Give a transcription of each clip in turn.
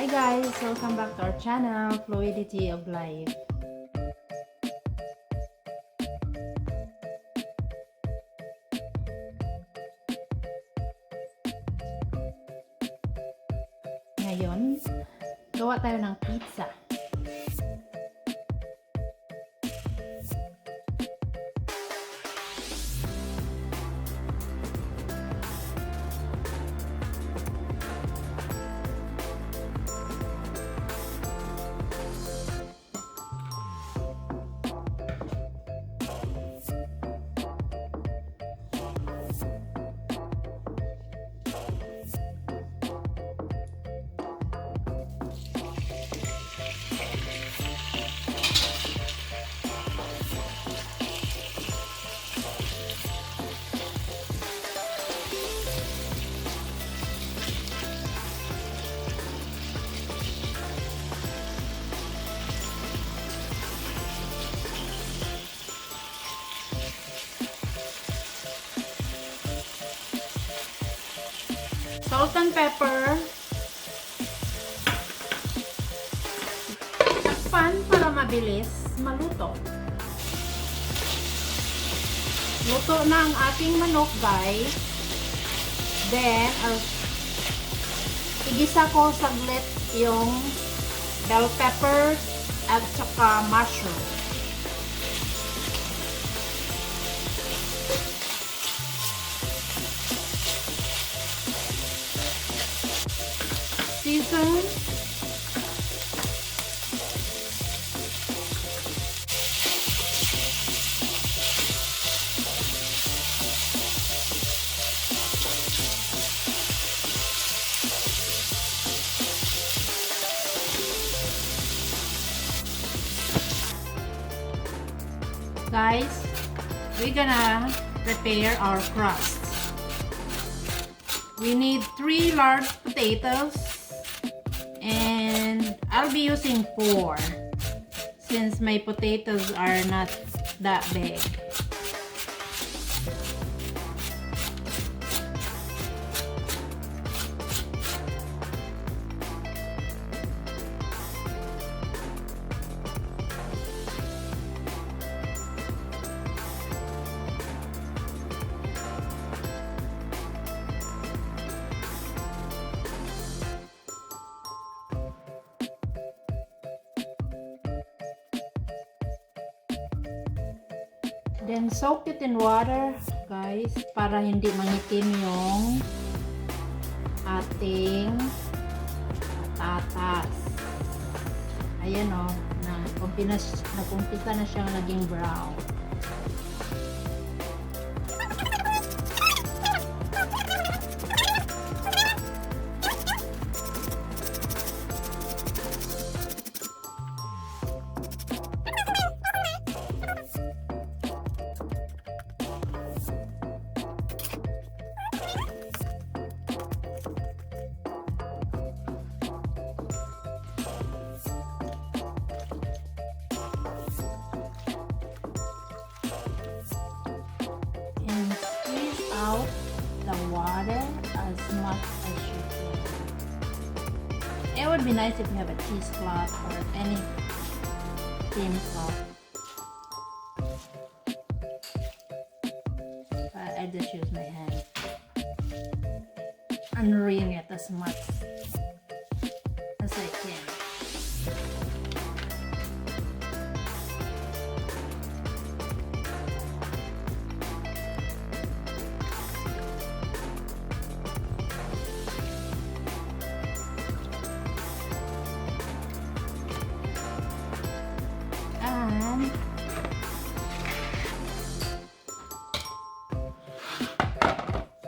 Hi guys! Welcome back to our channel, Fluidity of Life. Ngayon, gawa tayo ng pizza. Salt and pepper. Takpan para mabilis maluto. Luto na ang ating manok, guys. Then, igisa ko saglit yung bell pepper at saka mushroom. Season. Guys, we're gonna prepare our crust. We need 3 large potatoes. And I'll be using 4 since my potatoes are not that big. Then soak it in water, guys, para hindi mangitim yung ating patatas. Ayan o, nag-umpisa na siyang naging brown. Out the water as much as you can. It would be nice if you have a cheesecloth or any thin cloth. But I just use my hand and wring it as much as I can.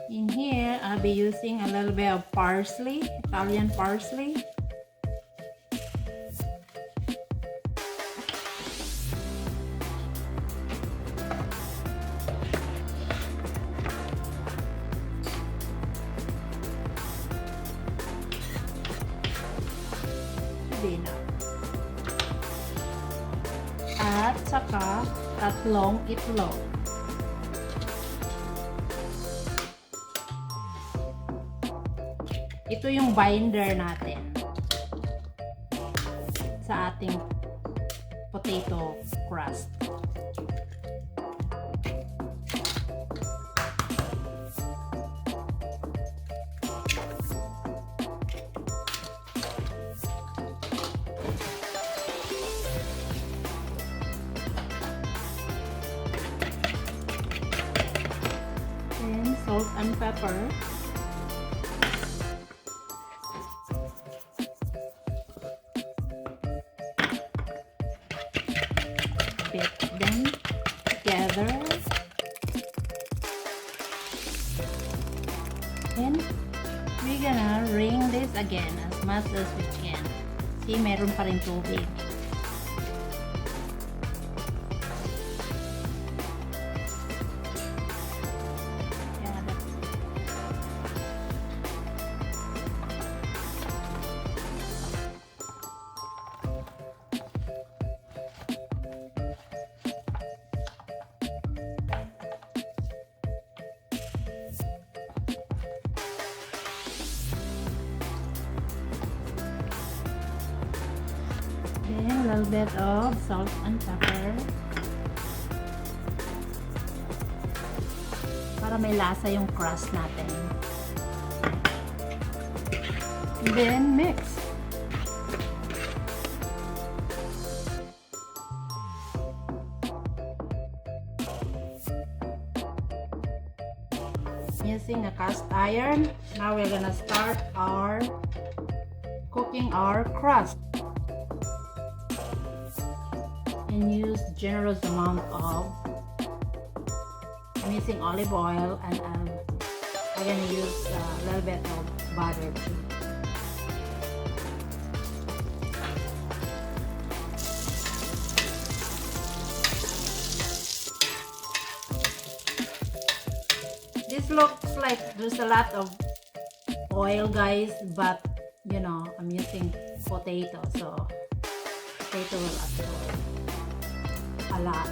In here, I'll be using a little bit of parsley, Italian parsley. At saka 3 itlog. Ito yung binder natin. sa ating potato crust. Then salt and pepper. Beat them together. Then we're gonna wring this again as much as we can. See, meron pa rin tubig. Yeah, that's it. Then a little bit of salt and pepper para may lasa yung crust natin. And then mix. Using a cast iron, now we're gonna start cooking our crust. And use generous amount of, I'm using olive oil, and I'm gonna use a little bit of butter too. This looks like there's a lot of oil, guys, but you know, I'm using potato, so potato will absorb a lot.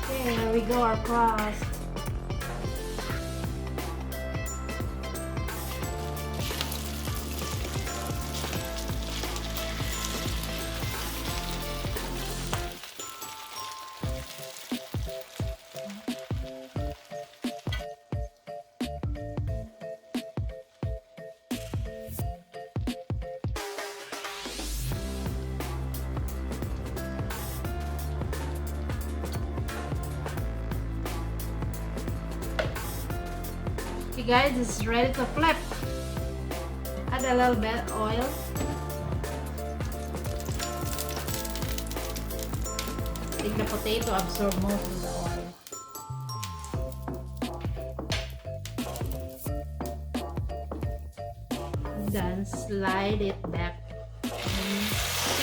Okay, here we go, our crust. Okay guys, this is ready to flip. Add a little bit of oil. I think the potato absorbs most of the oil. And then slide it back into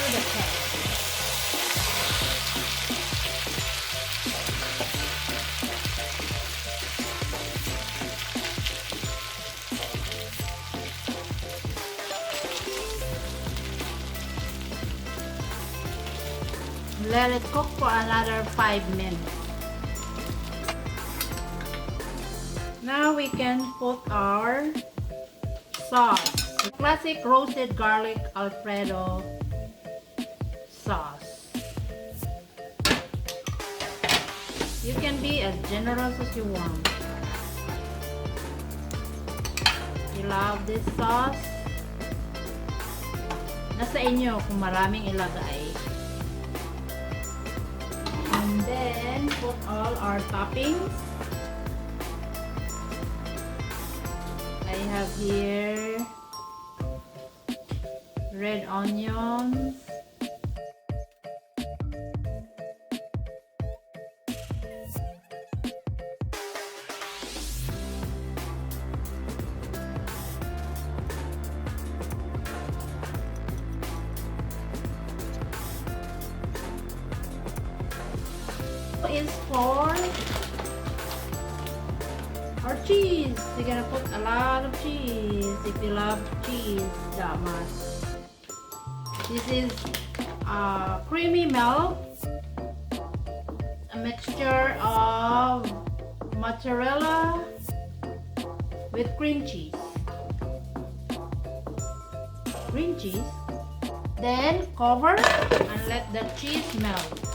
the pan. Let it cook for another 5 minutes. Now we can put our sauce. Classic roasted garlic Alfredo sauce. You can be as generous as you want. You love this sauce? Nasa inyo kung maraming ilagay. And then put all our toppings. I have here red onions, is for our cheese. We're gonna put a lot of cheese if you love cheese that much. This is creamy milk, a mixture of mozzarella with cream cheese. green cheese. Then cover and let the cheese melt.